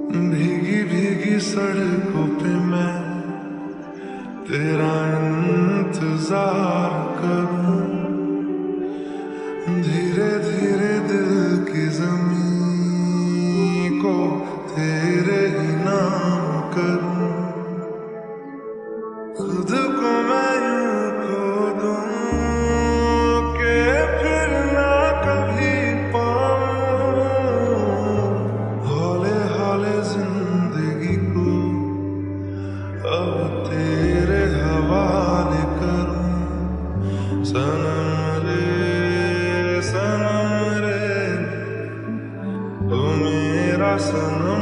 भीगी भीगी सड़कों पे मैं तेरा इंतजार करूं, धीरे धीरे दिल की जमीन को तेरे ही नाम करूं। खुद को मैं यूं खो दूं कि फिर ना कभी पाऊं, हौले हौले जिंदगी को अब तेरे हवाले करूं। सनम रे ओ मेरा सनम।